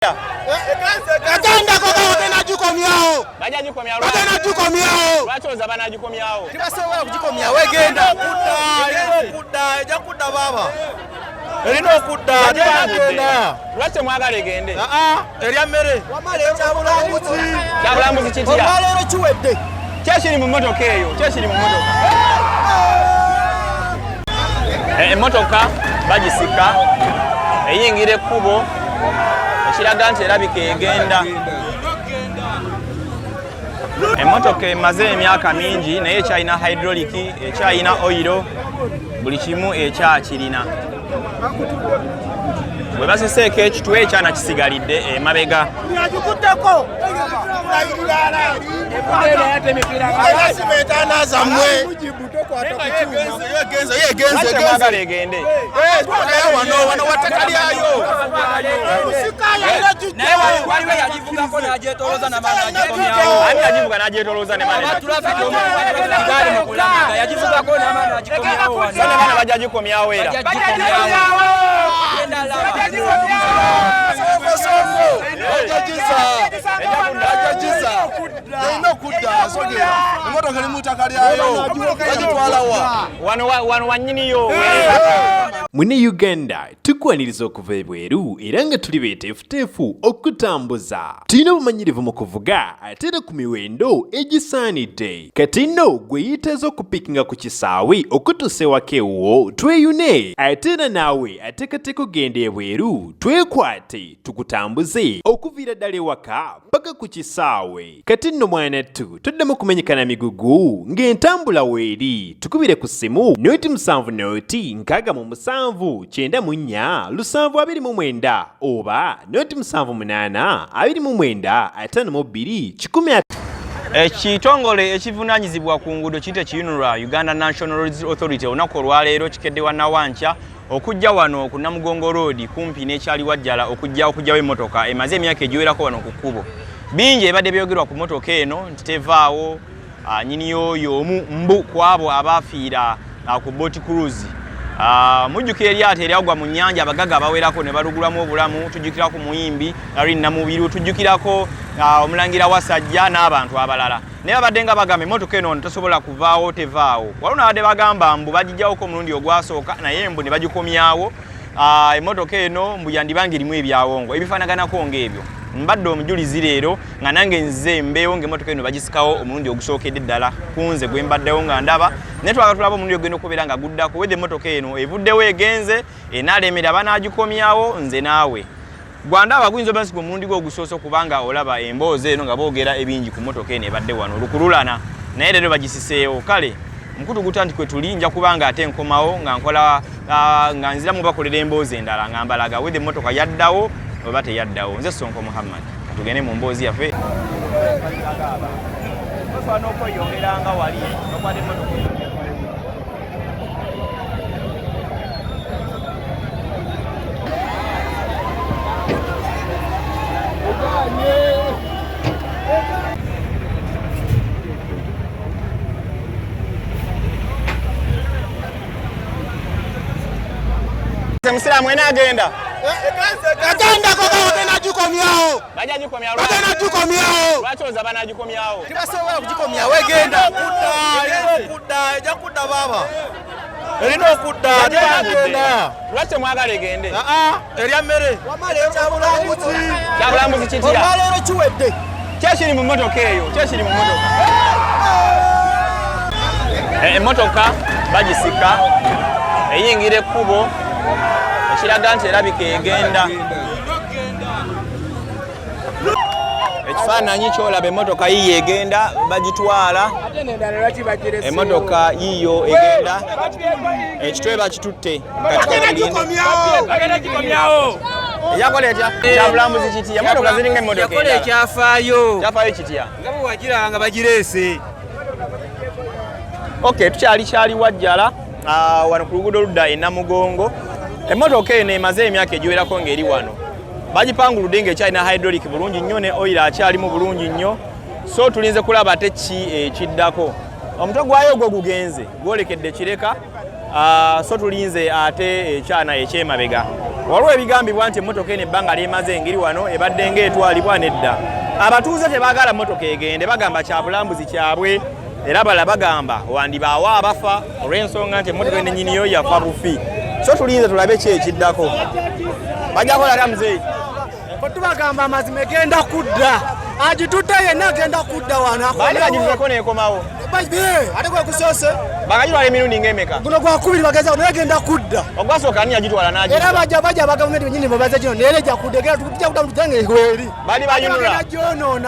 Agenda kwa tena jukomyao. Baja jukomyao. Tena jukomyao. Lwachoza bana jukomyao. Tibasobola kujikomya wegenda kudda jakuda baba. Erino okudda agenda. Lwache mwagala egende. Erya mmere. Wamaleero kyabulambuzi. Kyabulambuzi kitya. Wamaleero kiwedde. Kyekiri mu mmotoka eyo, kyekiri mu mmotoka. Emmotoka bagisika eyingira ekkubo ekiraga nti erabika egenda. Emmotoka emaze emyaka mingi naye ekyalina hydraulic, ekyalina oil, buli kimu ekyakirina. Bwe basiseeko ekitwe ekyana kisigalidde emabega. Agikuddeko. Mwagala egende. Wano watakalyayo. Naye waliwo yagivugako n'agyetolooza n'amaana agikomyawo. Ani yagivuga n'agyetolooza ne maana. Abatulafiki omugali mu kulamaga yagivugako n'amaana agikomyawo wano. Bano baana bajja gikomyawo era. Wano wanyiniyo. Mune Uganda tukwaniriza okuva ebweru era nga tuli beeteefuteefu okutambuza. Tulina obumanyirivu mu kuvuga ate era ku miwendo egisaanidde. Kati nno gwe yeetaaza okupikinga ku kisaawe okutuusa ewaka ewuwo tweyune ate era naawe ateekateeka okugenda ebweru twekwate tukutambuze okuviira ddala ewaka paka ku kisaawe. Kati nno mwanattu toddamu kumenyekana migugu ng'entambula weeri tukubire ku ssimu noti 7 noti 6 9 7 oba noti 7 8 2 5 Ekitongole ekivunaanyizibwa ku nguudo kiyite kiyinulwa Uganda National Roads Authority olunaku olwaleero kikedde wa Nawankya okujja wano ku Namugongo Road kumpi n'ekyali Wajjala okujjawo emmotoka emaze emyaka egiwerako wano ku kkubo. Bingi ebadde byogerwa ku mmotoka eno nti tevaawo nyini oyo mbu ku abo abaafiira ku boat cruise. Mujjukira eryato eryagwa mu nnyanja abagaga abawerako ne balugulamu obulamu, tujjukirako muyimbi ali Namubiru, tujjukirako omulangira Wasajja n'abantu abalala. Naye babadde nga bagamba emmotoka eno tasobola kuvaawo tevaawo. Waliwo n'abadde bagamba mbu bagijjawoko omulundi ogwasooka naye mbu ne bagikomyawo. Emmotoka eno mbu yandibangirimu ebyawongo ebifaanaganako ng'ebyo. Mbadde omujulizi leero nga nange nze mbeewo ng'emmotoka eno bagisikawo omulundi ogusookedde ddala kunze gwe mbaddewo nga ndaba. Naye twagala tulaba omulundi ogenda okubeera nga guddako wedde emmotoka eno evuddewo egenze enaalemera banaagikomyawo nze naawe. Gwandaba guyinza oba nsiga omulundi gwo ogusoose kubanga olaba emboozi eno nga boogera ebingi ku mmotoka eno ebadde wano lukululana. Naye leero bagisiseewo kale mukutu gutandikwe tuli nja kubanga ate nkomawo nga nkola nga nziramu bakolera emboozi endala nga mbalaga wedde emmotoka yaddawo oba teyaddawo. Nze Sonko Muhammad tugende mu mboozi yaffe. Ofaana okweyongeranga wali nokwata emmotoka. Musiramu ena agenda. Agenda kwa tena jukomyao. Baja jukomyao. Tena jukomyao. Lwachoza bana jukomyao. Tibasobola kujikomya wegenda kudda jakuda baba. Erino okudda agenda. Lwache mwagala egende. Erya mmere. Wamaleero kyabulambuzi. Kyabulambuzi kitya. Wamaleero kiwedde. Kyekiri mu mmotoka eyo, kyekiri mu mmotoka. Emmotoka bagisika eyingira ekkubo ekiraga nti erabika egenda. Ekifaananyi kyolaba emmotoka yiyo egenda bagitwala. Emmotoka yiyo egenda. Ekitwe bakitutte. Yakola etya? Kyabulambuzi kitya? Emmotoka ziringa emmotoka endala. Yakola ekyafaayo. Kyafaayo kitya? Nga bwe wagiranga bagireese. Okay, tukyali Wajjala wano ku luguudo ludda e Namugongo. Emmotoka eno emaze emyaka egiwerako ng'eri wano. Bagipanguludde ng'ekyalina hydraulic bulungi nnyo ne oil akyalimu bulungi nnyo. So tulinze kulaba ate ki ekiddako. Omutwe gwayo gwo gugenze gwolekedde kireka. So tulinze ate ekyana ekyemabega waliwo ebigambibwa nti emmotoka eno ebbanga lyemaze engeri wano ebadde ng'etwalibwa nedda abatuuze tebaagala mmotoka egende bagamba kyabulambuzi kyabwe era bala bagamba wandibaawo abafa olw'ensonga nti emmotoka ennyiniyo yafa bufi so tulinze tulabe ki ekiddako bajja kola atya muzeeyi tubagamba amazima egenda kudda agitutte yenna agenda kudda wano baali bagiveko neekomawo ate gwe gusoose bagagitwala emirundi ng'emeka guno gwakubiri bageza naye egenda kudda ogwasooka ani yagitwala n'agi era bajja abagavumenti benyini bebaze kino naye ejja kudda egenda tujja kudda tutange ehweri baali bayunula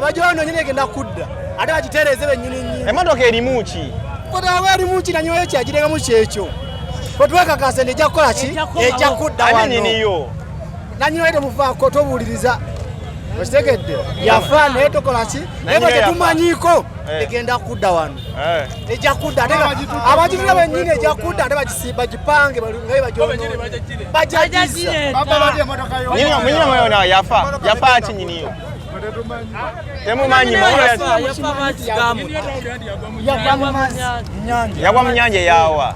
bagyonoonye naye egenda kudda ate bagitereeze bennyini emmotoka erimu ki kotaaba erimu ki nanyoyo kyagirengamu kyekyo bwetwekakasa nti ejja kukola ki ejja kudda wano anyiniyo nanyinayo temufaako tobuuliriza okitegedde yafa naye tokola ki naye bwe tetumanyiko egenda kudda wano ejja kudda ate abagirira bennyini ejja kudda ate bagipange ngaye bajagiza munyina yafa ki nyiniyo temumanyi yagwa mu nyanja yawa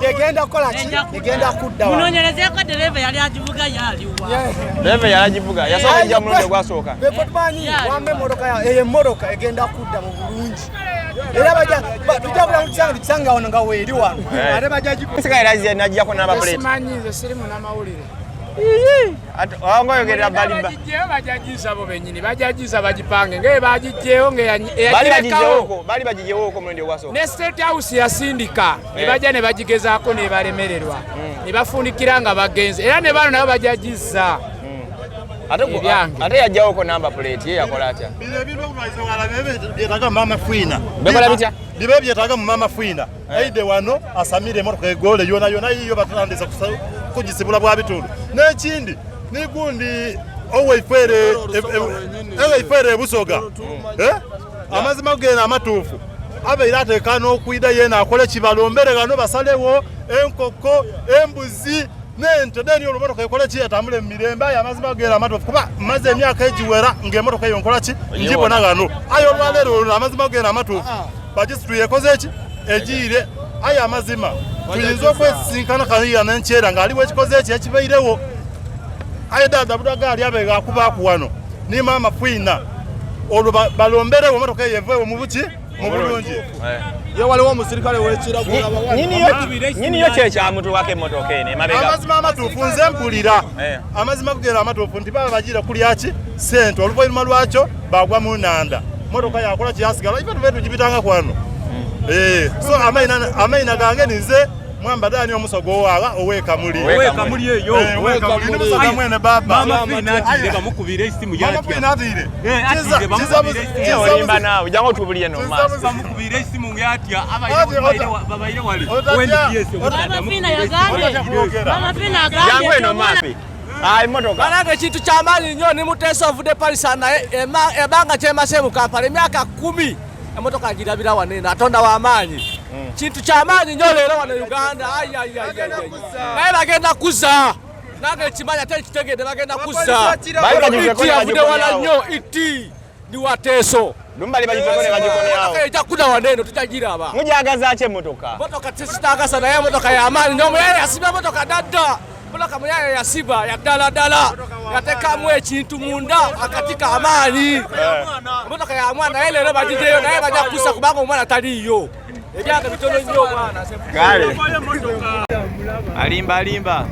egenda kukola ki egenda kudda munonyerezeko dereva yali agivuga yaliwa dereva yali agivuga yasooka ejja mulundi ogwasooka tumanyi wambe emmotoka eyo emmotoka egenda kudda mu bulungi era tujja kula mukisange kisange wano nga weeri wano ate bajja najjako n'abapuleeti simanyize sirimu n'amawulire wangoyogerera baliba bajagiza bo bennyini bajagiza bagipange ngaye bagijjeewo ngeyagirekawo baali bagijjewoko mulundi ogwasooka ne state house yasindika ne bajja ne bagigezaako ne balemererwa ne bafundikira nga bagenze era ne bano nabo bajagiza ate yajjawoko namba plate ye yakola atya byetaga mama fwina bekola bitya bibe byetaga mu mama fwina aide wano asamire emotoka egole yona yona iyo batandisa kugisibula bwa bitundu n'ekindi nigundi oweifere busoga amazima gena amatuufu abeera ateeka n'okwida yena akole kibalombere gano basalewo enkoko embuzi nente deni olumotoka ekola ki atambule mu mirembe ayo amazima gera amatuufu kuba maze emyaka egiwera ng'emotoka eyo nkola ki ngibona gano ayo olwaleero amazima gera amatuufu bagisituye ekoze ki egiire ayo amazima tuyinza okwesinkana kaniya n'enkyera ng'aliwo ekikoze eki ekibairewo ayo dada budaga ali abega akubaku wano ni mama fwina olwo balomberewo emotoka eyo eveewo mu buki mu bulungi ye waliwo omusirikale w'ekiragula nyiniyo kyekyamutuwako emmotoka eno emabega amazima amatuufu nze mpulira amazima kugera amatuufu nti baba bagira kulyaki sente oluvannyuma lwakyo bagwa mu nnanda motoka yakola kyasigala ife tuve tugibitanga kwano so amaina gange nize mwambadani omusogo wawa owekamuli eyo nimusoga mwene baba bamukubira esimu olimba naawe ojjanga otubulire bamukubira esimu yatya babaire wale jangu eno maapi motoka banange ekintu kyamaanyi nnyo nimuteesa ovudde palisa naye ebanga kyemase mu Kampala emyaka 10 emotoka agirabira wano atonda w'amaanyi kintu kyamaanyi nnyo leero wano Uganda naye bagenda kuza nange ekimanya ate ekitegedde bagenda kuza iti avudde wala nnyo iti ni wateeso lumbali bagiteko ne bagikoneawo ejja kuda wano eno tutagiraba mujagaza ki emmotoka motoka tesitagasa naye emotoka y'amaanyi nnyo muyaye yasiba emotoka dadda motoka muyaye yasiba yaddaladala yatekamu ekintu munda akati k'amaanyi emotoka ya mwana naye leero bagijeyo naye bajja kusa kubanga omwana taliiyo ebyanga bitono nnyo omwana gale alimba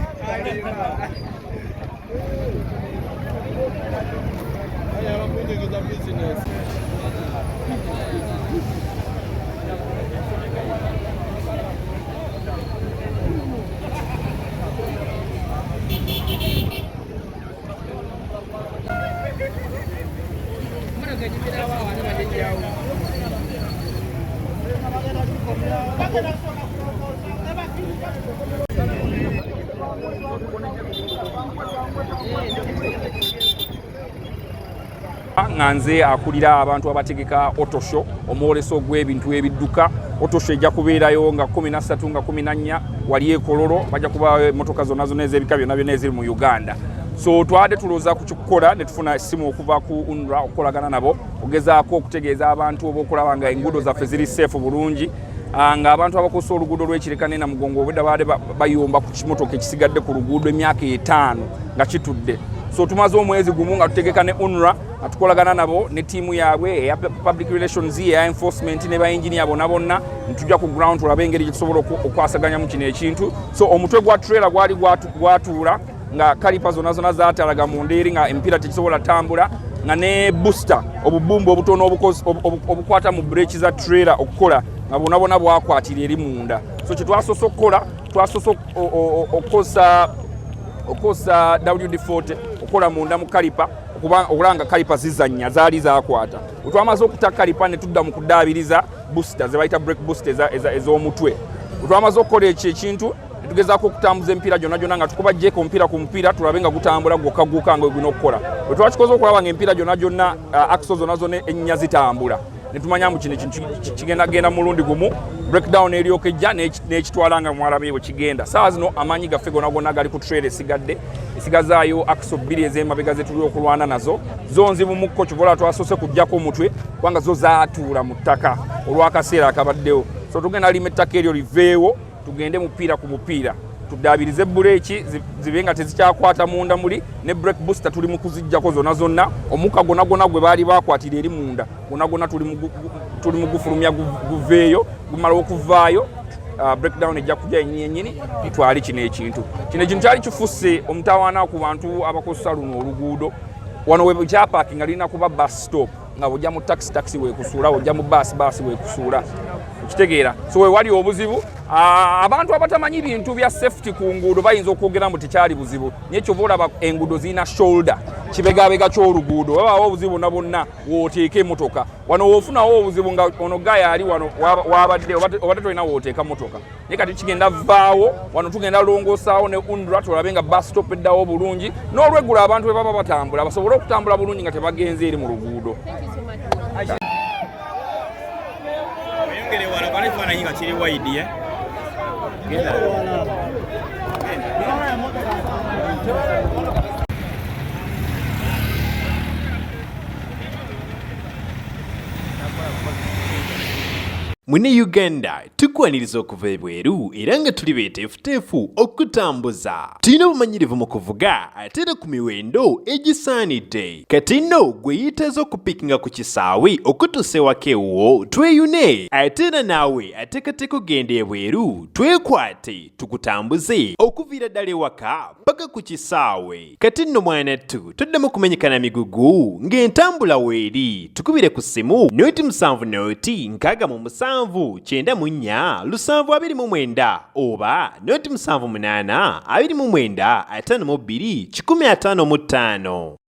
nga nze akulira abantu abategeka otosho omwoleso gw'ebintu ebidduka otosho ejja kubeerayo nga 13 nga 14 wali ekololo bajja kuba emotoka zonna ez'ebika byonna byonna eziri mu Uganda. So twade tulooza ku kikukola ne tufuna essimu okuva ku UNRWA okukolagana nabo ogezaako okutegeeza abantu oba okulaba nga enguudo zaffe ziri safe bulungi nga abantu abakosa oluguudo lw'Ekireka Namugongo obwedda baade bayomba ku kimotoka ekisigadde ku luguudo emyaka 5 nga kitudde. So tumaze omwezi gumu nga tutegeka ne UNRA atukolagana nabo ne tiimu yaabwe eya public relations eya enforcement ne baengineer bonna ntujja ku ground tulabe engeri gye tusobola okwasaganya mu kino ekintu. So omutwe gwa trailer gwali gwatuula nga kalipa zonna zaatalaga mu ndeeri nga emipiira tekisobola tambula nga ne booster obubumbu obutono obukwata mu breeki za trailer okukola nga bonna bwakwatira eri munda. So kye twasoose okukola twasoose okosa WD-40 okola munda mu kalipa okulanga kalipa zizannya zaali zakwata. Twamaze okuta kalipa ne tudda mu kudaabiriza booster ze bayita brake booster ez'omutwe. Twamaze okukola ekintu tugezaako okutambuza empiira gyonna nga tukuba jeko omupiira ku mupiira tulabe nga gutambula gwokka nga ogina okukola. Bwe twakikoze okulaba nga empiira gyonna axo zonna ennya zitambula ne tumanya mu kino kigenda mulundi gumu breakdown eryoka ejja n'ekitwala nga mwalabe bwe kigenda. Saawa zino amaanyi gaffe gonna gali ku trailer esigazaayo axo 2 ez'emabega ze tuli okulwana nazo zo nzibu mukko kivola twasoose kuggyako omutwe kubanga zo zaatuula mu ttaka olw'akaseera akabaddewo. So tugenda lima ettaka eryo liveewo tugende mupiira ku mupiira tudaabirize buleeki zibe nga tezikyakwata munda muli ne brake booster tuli mu kuziggyako zonna omukka gonna gwe baali bakwatira eri munda gonna tuli mu gufulumya guveeyo gumala okuvaayo. Breakdown ejja kujja yennyini itwali kino ekintu kyali kifusse omutawaana ku bantu abakozesa luno oluguudo wano we kyapakinga lirina kuba bus stop nga bw'ojja mu taxi weekusuula ojja mu bus weekusuula okitegeera. So we wali obuzibu abantu abatamanyi bintu bya safety ku nguudo bayinza okwogera mbu tekyali buzibu naye kyova olaba enguudo zirina shoulder kibegabega ky'oluguudo wabaawo obuzibu bonna wooteeka emotoka wano woofunawo obuzibu nga ono gaya ali wano wabadde obadde tolina wooteeka motoka naye kati kigenda vaawo wano tugenda longoosaawo ne UNRA tulabe nga bus stop eddawo bulungi n'olweggulo abantu bwe baba batambula basobole okutambula bulungi nga tebagenze eri mu luguudo. Mune Uganda tukwaniriza okuva ebweru era nga tuli beeteefuteefu okutambuza. Tulina obumanyirivu mu kuvuga ate era ku miwendo egisaanidde. Kati nno gwe yeetaaze okupikinga ku kisaawe okutuusa ewaka ewuwo tweyune ate era naawe ateekateeka ogenda ebweru twekwate tukutambuze okuviira ddala ewaka paka ku kisaawe. Kati nno mwanattu toddamu kumenyekana migugu ng'entambula weeri tukubire ku ssimu noti 7 noti 6 94 729 oba noti 78 29 52 155.